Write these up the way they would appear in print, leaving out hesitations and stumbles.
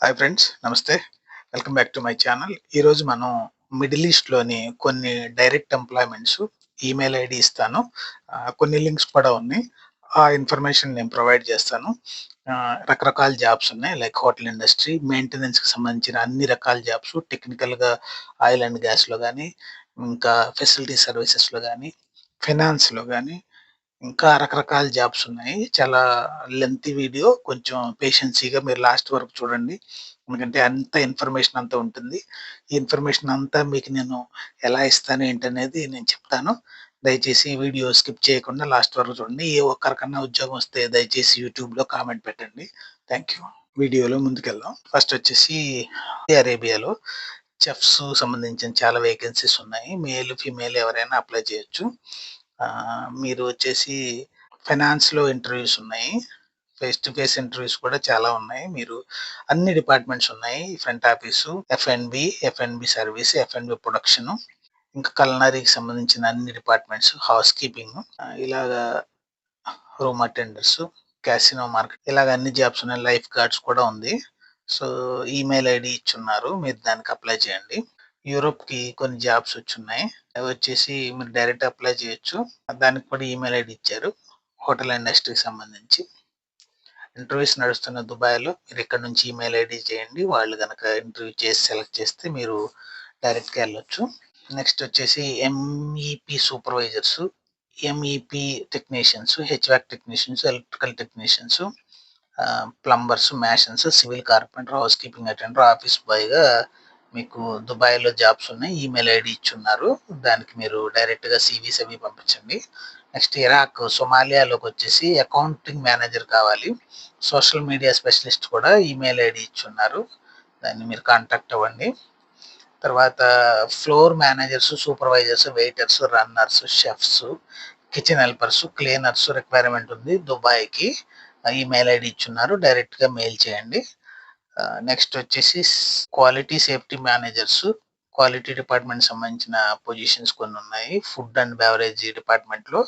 Hi friends, నమస్తే. Welcome back to my channel. ఈరోజు మనం మిడిల్ ఈస్ట్‌లోని కొన్ని డైరెక్ట్ ఎంప్లాయ్‌మెంట్స్ ఈమెయిల్ ఐడీ ఇస్తాను. కొన్ని లింక్స్ కూడా ఉన్నాయి. ఆ ఇన్ఫర్మేషన్ నేను ప్రొవైడ్ చేస్తాను. రకరకాల జాబ్స్ ఉన్నాయి. లైక్ హోటల్ ఇండస్ట్రీ, మెయింటెనెన్స్‌కి సంబంధించిన అన్ని రకాల జాబ్స్, టెక్నికల్‌గా ఆయిల్ అండ్ గ్యాస్‌లో గానీ, ఇంకా ఫెసిలిటీ సర్వీసెస్‌లో గానీ, ఫైనాన్స్‌లో గానీ, ఇంకా రకరకాల జాబ్స్ ఉన్నాయి. చాలా లెంతీ వీడియో. కొంచెం పేషెన్సీగా మీరు లాస్ట్ వరకు చూడండి. ఎందుకంటే అంత ఇన్ఫర్మేషన్ అంతా ఉంటుంది. ఈ ఇన్ఫర్మేషన్ అంతా మీకు నేను ఎలా ఇస్తాను ఏంటనేది నేను చెప్తాను. దయచేసి ఈ వీడియో స్కిప్ చేయకుండా లాస్ట్ వరకు చూడండి. ఏ ఒక్కరికన్నా ఉద్యోగం వస్తే దయచేసి యూట్యూబ్‌లో కామెంట్ పెట్టండి. Thank you. వీడియోలో ముందుకెళ్దాం. ఫస్ట్ వచ్చేసి సౌదీ అరేబియాలో చెఫ్స్ సంబంధించిన చాలా వేకెన్సీస్ ఉన్నాయి. మేల్, ఫీమేల్ ఎవరైనా అప్లై చేయొచ్చు. మీరు వచ్చేసి ఫైనాన్స్‌లో ఇంటర్వ్యూస్ ఉన్నాయి. ఫేస్ టు ఫేస్ ఇంటర్వ్యూస్ కూడా చాలా ఉన్నాయి. మీరు అన్ని డిపార్ట్మెంట్స్ ఉన్నాయి. ఫ్రంట్ ఆఫీసు, ఎఫ్&బి సర్వీస్, ఎఫ్&బి ప్రొడక్షను, ఇంకా కల్నరీకి సంబంధించిన అన్ని డిపార్ట్మెంట్స్, హౌస్ కీపింగ్, ఇలాగా రూమ్ అటెండర్స్, క్యాసినో మార్కెట్, ఇలాగ అన్ని జాబ్స్ ఉన్నాయి. లైఫ్ గార్డ్స్ కూడా ఉంది. సో, ఈమెయిల్ ఐడీ ఇచ్చున్నారు. మీరు దానికి అప్లై చేయండి. యూరోప్‌కి కొన్ని జాబ్స్ వచ్చున్నాయి. అవి వచ్చేసి మీరు డైరెక్ట్ అప్లై చేయొచ్చు. దానికి కూడా ఈమెయిల్ ఐడీ ఇచ్చారు. హోటల్ ఇండస్ట్రీకి సంబంధించి. ఇంటర్వ్యూస్ నడుస్తున్న దుబాయ్‌లో మీరు ఇక్కడ నుంచి ఈమెయిల్ ఐడీ చేయండి. వాళ్ళు గనక ఇంటర్వ్యూ చేసి సెలెక్ట్ చేస్తే మీరు డైరెక్ట్‌గా ఎళ్ళొచ్చు. నెక్స్ట్ వచ్చేసి MEP supervisors, MEP technicians, HVAC technicians, electrical technicians, plumbers, masons, civil carpenter, house keeping attender, office బాయ్‌గా మీకు దుబాయ్‌లో జాబ్స్ ఉన్నాయి. ఈమెయిల్ ఐడీ ఇచ్చున్నారు. దానికి మీరు డైరెక్ట్‌గా సీవీస్ అవి పంపించండి. నెక్స్ట్ ఇరాక్, సొమాలియాలోకి వచ్చేసి అకౌంటింగ్ మేనేజర్ కావాలి. సోషల్ మీడియా స్పెషలిస్ట్ కూడా ఈమెయిల్ ఐడీ ఇచ్చున్నారు. దాన్ని మీరు కాంటాక్ట్ అవ్వండి. తర్వాత floor managers, supervisors, waiters, runners, chefs, kitchen helpers, cleaners requirement ఉంది దుబాయ్‌కి. ఈమెయిల్ ఐడీ ఇచ్చున్నారు. డైరెక్ట్‌గా మెయిల్ చేయండి. నెక్స్ట్ వచ్చేసి quality safety managers, quality department సంబంధించిన పొజిషన్స్ కొన్ని ఉన్నాయి. ఫుడ్ అండ్ బెవరేజ్ డిపార్ట్మెంట్‌లో.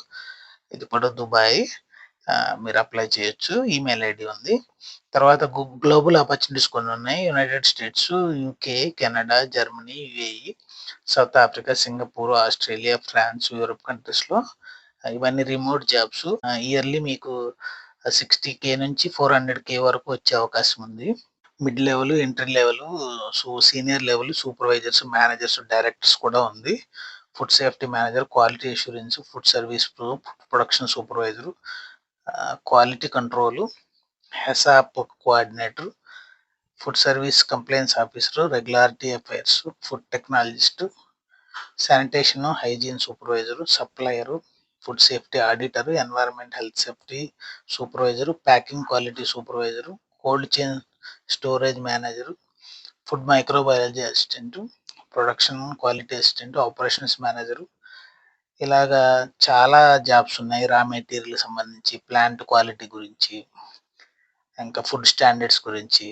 ఇది కూడా దుబాయ్. మీరు అప్లై చేయొచ్చు. ఈమెయిల్ ఐడీ ఉంది. తర్వాత గ్లోబల్ ఆపర్చునిటీస్ కొన్ని ఉన్నాయి. United States, UK, Canada, Germany, UAE, South Africa, Singapore, Australia, France, Europe కంట్రీస్‌లో. ఇవన్నీ రిమోట్ జాబ్స్. ఇయర్లీ మీకు 60,000 నుంచి 400,000 వరకు వచ్చే అవకాశం ఉంది. Mid level, entry level, senior level, supervisors, managers, directors కూడా ఉంది. Food safety manager, quality assurance, food service production supervisor, quality control, HACCP coordinator, food service compliance officer, regularity affairs, food technologist, sanitation hygiene supervisor, supplier, food safety auditor, environment health safety supervisor, packing quality supervisor, cold chain storage manager, food microbiology assistant, production quality assistant, operations manager, ఇలాగా చాలా jobs ఉన్నాయి. Raw material సంబంధించి, plant quality గురించి, ఇంకా food standards గురించి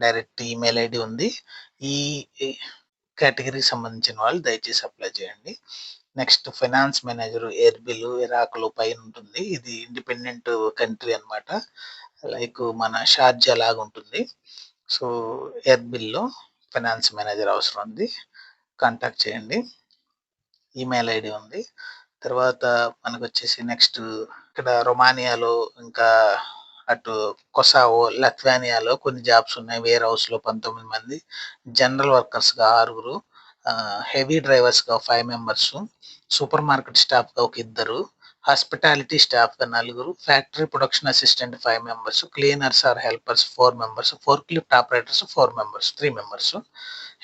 direct email ID ఉంది. ఈ కేటగిరీకి సంబంధించిన వాళ్ళు దయచేసి అప్లై చేయండి. నెక్స్ట్ ఫైనాన్స్ మేనేజర్, ఎర్బిల్, ఇరాక్‌లో పైన ఉంటుంది. ఇది ఇండిపెండెంట్ కంట్రీ అన్నమాట. లైక్ మన షార్జా లాగా ఉంటుంది. సో, ఎర్బిల్‌లో ఫైనాన్స్ మేనేజర్ అవసరం ఉంది. కాంటాక్ట్ చేయండి. ఈమెయిల్ ఐడి ఉంది. తర్వాత మనకొచ్చేసి నెక్స్ట్ ఇక్కడ రొమానియాలో, ఇంకా అటు కొసావో, లత్వానియాలో కొన్ని జాబ్స్ ఉన్నాయి. వేర్ హౌస్‌లో 19 మంది, జనరల్ వర్కర్స్‌గా 6, హెవీ డ్రైవర్స్‌గా 5 మెంబర్స్, సూపర్ మార్కెట్ స్టాఫ్‌గా ఒక ఇద్దరు, హాస్పిటాలిటీ స్టాఫ్‌గా 4, factory production assistant 5 members, cleaners or helpers 4 members, forklift operators 4 members, 3 members,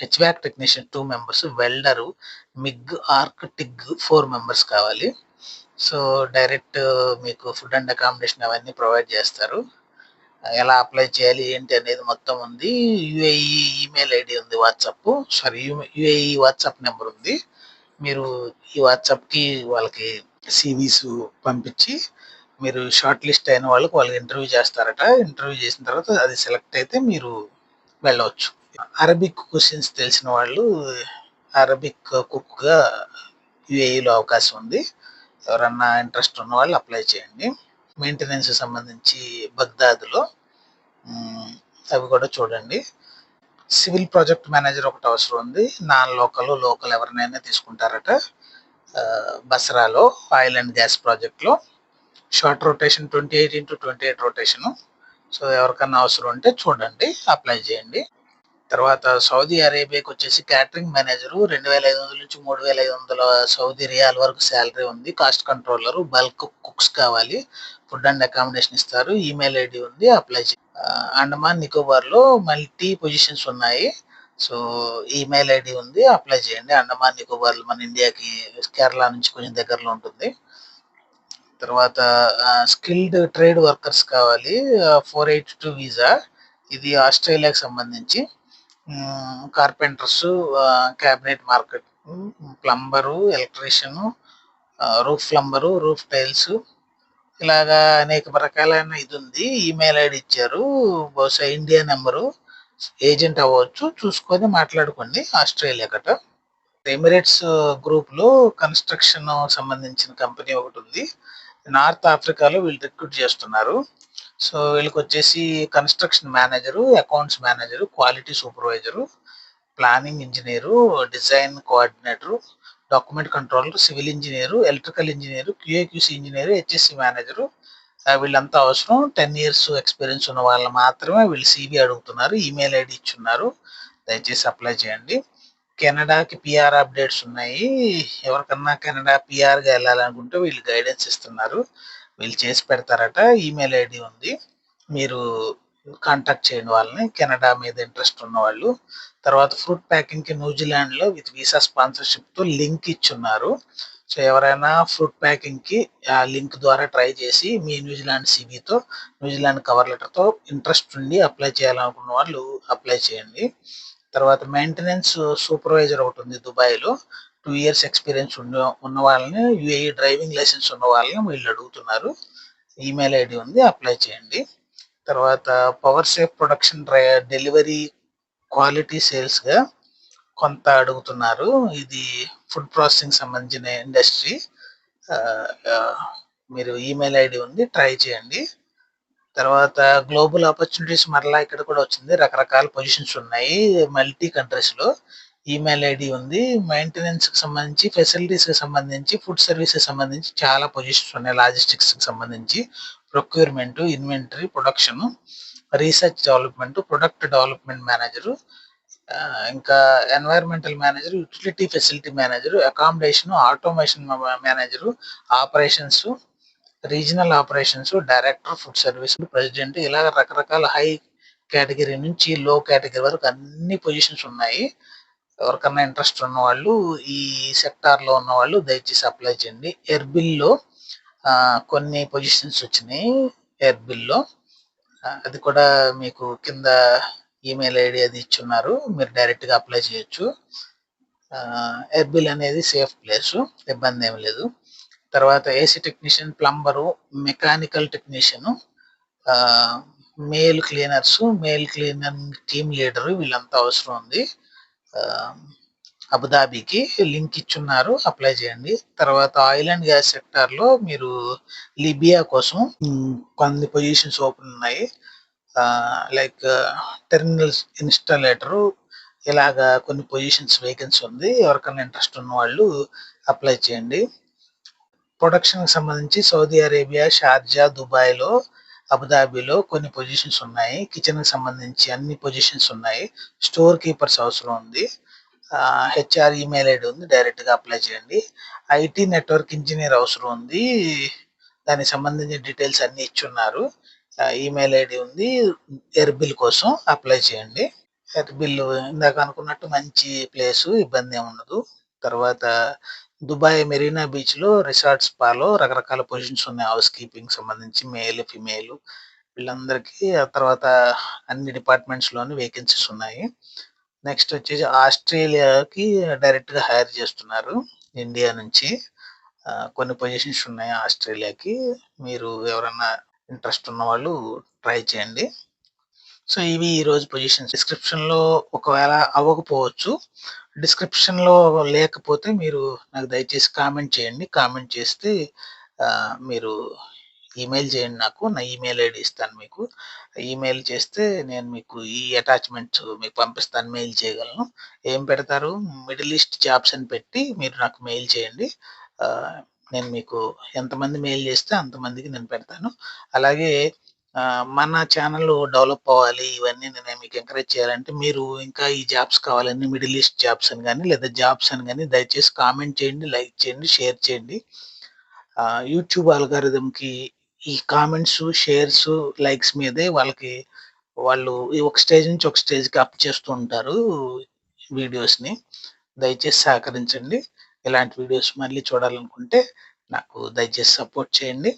HVAC technician 2 members, welder, mig, arc, tig 4 members కావాలి. సో, డైరెక్ట్ మీకు ఫుడ్ అండ్ అకామిడేషన్ అవన్నీ provide చేస్తారు. ఎలా apply చేయాలి ఏంటి అనేది మొత్తం ఉంది. యూఏఈ ఈమెయిల్ ఐడి ఉంది. యూఏఈ వాట్సాప్ నెంబర్ ఉంది. మీరు ఈ వాట్సాప్‌కి వాళ్ళకి సీవీస్ పంపించి, మీరు షార్ట్ లిస్ట్ అయిన వాళ్ళకి ఇంటర్వ్యూ చేస్తారట. ఇంటర్వ్యూ చేసిన తర్వాత అది సెలెక్ట్ అయితే మీరు వెళ్ళవచ్చు. అరబిక్ క్వెషన్స్ తెలిసిన వాళ్ళు అరబిక్ కుక్‌గా యూఏఈలో అవకాశం ఉంది. ఎవరన్నా ఇంట్రెస్ట్ ఉన్న వాళ్ళు అప్లై చేయండి. మెయింటెనెన్స్ సంబంధించి బగ్దాద్‌లో, అవి కూడా చూడండి. సివిల్ ప్రాజెక్ట్ మేనేజర్ ఒకటి అవసరం ఉంది. నాన్ లోకల్, లోకల్ ఎవరినైనా తీసుకుంటారట. బసరాలో ఆయిల్ అండ్ గ్యాస్ ప్రాజెక్ట్లో short rotation 28x28 rotation. So ఎవరికన్నా అవసరం ఉంటే చూడండి, అప్లై చేయండి. తర్వాత సౌదీ అరేబియాకి వచ్చేసి క్యాటరింగ్ మేనేజరు 2500 నుంచి 3500 సౌదీ రియాల్ వరకు శాలరీ ఉంది. కాస్ట్ కంట్రోలరు, బల్క్ కుక్స్ కావాలి. ఫుడ్ అండ్ అకామిడేషన్ ఇస్తారు. ఈమెయిల్ ఐడి ఉంది, అప్లై చేయండి. అండమాన్ నికోబార్లో మల్టీ పొజిషన్స్ ఉన్నాయి. సో ఈమెయిల్ ఐడి ఉంది, అప్లై చేయండి. అండమాన్ నికోబార్లో మన ఇండియాకి కేరళ నుంచి కొంచెం దగ్గరలో ఉంటుంది. తర్వాత స్కిల్డ్ ట్రేడ్ వర్కర్స్ కావాలి, 482 వీసా. ఇది ఆస్ట్రేలియాకి సంబంధించి. Carpenters, cabinet market, plumber, electrician, roof plumber, roof tiles, ఇలాగా అనేక రకాలైన ఇది ఉంది. ఈమెయిల్ ఐడి ఇచ్చారు, బహుశా ఇండియా నెంబరు. ఏజెంట్ అవ్వచ్చు, చూసుకొని మాట్లాడుకోండి. ఆస్ట్రేలియా గట. ఎమిరేట్స్ గ్రూప్లో కన్స్ట్రక్షన్ సంబంధించిన కంపెనీ ఒకటి ఉంది. నార్త్ ఆఫ్రికాలో వీళ్ళు రిక్రూట్ చేస్తున్నారు. సో వీళ్ళకి వచ్చేసి construction manager, accounts manager, quality supervisor, planning engineer, design coordinator, document controller, civil engineer, electrical engineer, QA QC engineer, HSC manager. వీళ్ళంతా అవసరం. 10 years ఎక్స్పీరియన్స్ ఉన్న వాళ్ళు మాత్రమే వీళ్ళు సివి అడుగుతున్నారు. ఈమెయిల్ ఐడి ఇచ్చున్నారు, దయచేసి అప్లై చేయండి. కెనడాకి పిఆర్ అప్డేట్స్ ఉన్నాయి. ఎవరికన్నా కెనడా పిఆర్గా వెళ్ళాలనుకుంటే వీళ్ళు గైడెన్స్ ఇస్తున్నారు, వీళ్ళు చేసి పెడతారట. ఈమెయిల్ ఐడి ఉంది, మీరు కాంటాక్ట్ చేయండి వాళ్ళని, కెనడా మీద ఇంట్రెస్ట్ ఉన్న వాళ్ళు. తర్వాత ఫ్రూట్ ప్యాకింగ్కి న్యూజిలాండ్లో విత్ వీసా స్పాన్సర్షిప్తో లింక్ ఇచ్చున్నారు. సో ఎవరైనా ఫ్రూట్ ప్యాకింగ్కి ఆ లింక్ ద్వారా ట్రై చేసి మీ న్యూజిలాండ్ సివితో, న్యూజిలాండ్ కవర్ లెటర్తో ఇంట్రెస్ట్ ఉండి అప్లై చేయాలనుకున్న వాళ్ళు అప్లై చేయండి. తర్వాత మెయింటెనెన్స్ సూపర్వైజర్ ఒకటి ఉంది దుబాయ్లో. 2 years ఎక్స్పీరియన్స్ ఉన్న వాళ్ళని, యూఏఈ డ్రైవింగ్ లైసెన్స్ ఉన్న వాళ్ళని వీళ్ళు అడుగుతున్నారు. ఈమెయిల్ ఐడి ఉంది, అప్లై చేయండి. తర్వాత power safe production delivery quality సేల్స్గా కొంత అడుగుతున్నారు. ఇది ఫుడ్ ప్రాసెసింగ్ సంబంధించిన ఇండస్ట్రీ. మీరు ఈమెయిల్ ఐడి ఉంది, ట్రై చేయండి. తర్వాత గ్లోబల్ ఆపర్చునిటీస్ మరలా ఇక్కడ కూడా వచ్చింది. రకరకాల పొజిషన్స్ ఉన్నాయి మల్టీ కంట్రీస్లో. ఈమెయిల్ ఐడి ఉంది. మెయింటెనెన్స్కి సంబంధించి, ఫెసిలిటీస్కి సంబంధించి, ఫుడ్ సర్వీసెస్ సంబంధించి చాలా పొజిషన్స్ ఉన్నాయి. లాజిస్టిక్స్కి సంబంధించి procurement, inventory, production, research development, product development manager, ఇంకా environmental manager, utility facility manager, accommodation, automation manager, operations, regional operations, director food service, president, ఇలా రకరకాల హై కేటగిరీ నుంచి లో కేటగిరీ వరకు అన్ని పొజిషన్స్ ఉన్నాయి. ఎవరికన్నా ఇంట్రెస్ట్ ఉన్న వాళ్ళు, ఈ సెక్టార్లో ఉన్న వాళ్ళు దయచేసి అప్లై చేయండి. ఎర్బిల్లో కొన్ని పొజిషన్స్ వచ్చినాయి. ఎర్బిల్లో అది కూడా మీకు కింద ఈమెయిల్ ఐడి అది ఇచ్చున్నారు, మీరు డైరెక్ట్గా అప్లై చేయొచ్చు. ఎర్బిల్ అనేది సేఫ్ ప్లేసు, ఇబ్బంది ఏమి లేదు. తర్వాత AC technician, plumber, mechanical technician, male cleaners, male cleaner team leader, వీళ్ళంతా అవసరం ఉంది. అబుదాబికి లింక్ ఇచ్చున్నారు, అప్లై చేయండి. తర్వాత ఆయిల్ అండ్ గ్యాస్ సెక్టార్లో మీరు లిబియా కోసం కొన్ని పొజిషన్స్ ఓపెన్ ఉన్నాయి. లైక్ టెర్మినల్స్ ఇన్స్టాలేటరు, ఇలాగా కొన్ని పొజిషన్స్ వేకెన్సీ ఉంది. ఎవరికైనా ఇంట్రెస్ట్ ఉన్న వాళ్ళు అప్లై చేయండి. ప్రొడక్షన్కి సంబంధించి సౌదీ అరేబియా, షార్జా, దుబాయ్లో, అబుదాబిలో కొన్ని పొజిషన్స్ ఉన్నాయి. కిచెన్కి సంబంధించి అన్ని పొజిషన్స్ ఉన్నాయి. స్టోర్ కీపర్స్ అవసరం ఉంది. హెచ్ఆర్ ఈమెయిల్ ఐడి ఉంది, డైరెక్ట్గా అప్లై చేయండి. ఐటీ నెట్వర్క్ ఇంజనీర్ అవసరం ఉంది, దానికి సంబంధించిన డీటెయిల్స్ అన్ని ఇచ్చున్నారు. ఈమెయిల్ ఐడి ఉంది. ఎర్బిల్ కోసం అప్లై చేయండి. ఎర్బిల్ ఇందాక అనుకున్నట్టు మంచి ప్లేసు, ఇబ్బంది ఏమి ఉండదు. తర్వాత దుబాయ్ మెరీనా బీచ్లో రిసార్ట్ స్పాలో రకరకాల పొజిషన్స్ ఉన్నాయి. హౌస్ కీపింగ్ సంబంధించి మేల్, ఫిమేల్ వీళ్ళందరికీ. ఆ తర్వాత అన్ని డిపార్ట్మెంట్స్లోని వేకెన్సీస్ ఉన్నాయి. నెక్స్ట్ వచ్చేసి ఆస్ట్రేలియాకి డైరెక్ట్గా హైర్ చేస్తున్నారు ఇండియా నుంచి. కొన్ని పొజిషన్స్ ఉన్నాయి ఆస్ట్రేలియాకి, మీరు ఎవరన్నా ఇంట్రెస్ట్ ఉన్న వాళ్ళు ట్రై చేయండి. సో ఇవి ఈరోజు పొజిషన్స్. డిస్క్రిప్షన్లో ఒకవేళ అవ్వకపోవచ్చు, డిస్క్రిప్షన్లో లేకపోతే మీరు నాకు దయచేసి కామెంట్ చేయండి. కామెంట్ చేస్తే మీరు ఈమెయిల్ చేయండి నాకు. నా ఈమెయిల్ ఐడీ ఇస్తాను మీకు. ఈమెయిల్ చేస్తే నేను మీకు ఈ అటాచ్‌మెంట్స్ మీకు పంపిస్తాను. మెయిల్ చేయగలను. ఏం పెడతారు? మిడిల్ ఈస్ట్ జాబ్స్ అని పెట్టి మీరు నాకు మెయిల్ చేయండి. ఆహ్, నేను మీకు ఎంతమంది మెయిల్ చేస్తే అంతమందికి నేను పెడతాను. అలాగే మన ఛానెల్ డెవలప్ అవ్వాలి. ఇవన్నీ నేను మీకు ఎంకరేజ్ చేయాలంటే మీరు ఇంకా ఈ జాబ్స్ కావాలని మిడిల్ ఈస్ట్ జాబ్స్ అని గాని, లేదా జాబ్స్ అని గాని దయచేసి కామెంట్ చేయండి, లైక్ చేయండి, షేర్ చేయండి. యూట్యూబ్ అల్గారిథమ్‌కి ఈ కామెంట్స్, షేర్స్, లైక్స్ మీదే వాళ్ళు ఈ ఒక స్టేజ్ నుంచి ఒక స్టేజ్‌కి అప్ చేస్తూ ఉంటారు వీడియోస్‌ని. దయచేసి సహకరించండి. ఇలాంటి వీడియోస్ మళ్ళీ చూడాలనుకుంటే నాకు దయచేసి సపోర్ట్ చేయండి.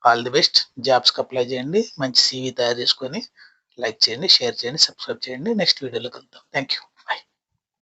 All the best. జాబ్స్‌కి అప్లై చేయండి. మంచి సీవీ తయారు చేసుకొని లైక్ చేయండి, షేర్ చేయండి, సబ్స్క్రైబ్ చేయండి. నెక్స్ట్ వీడియోలో కలుద్దాం. Thank you.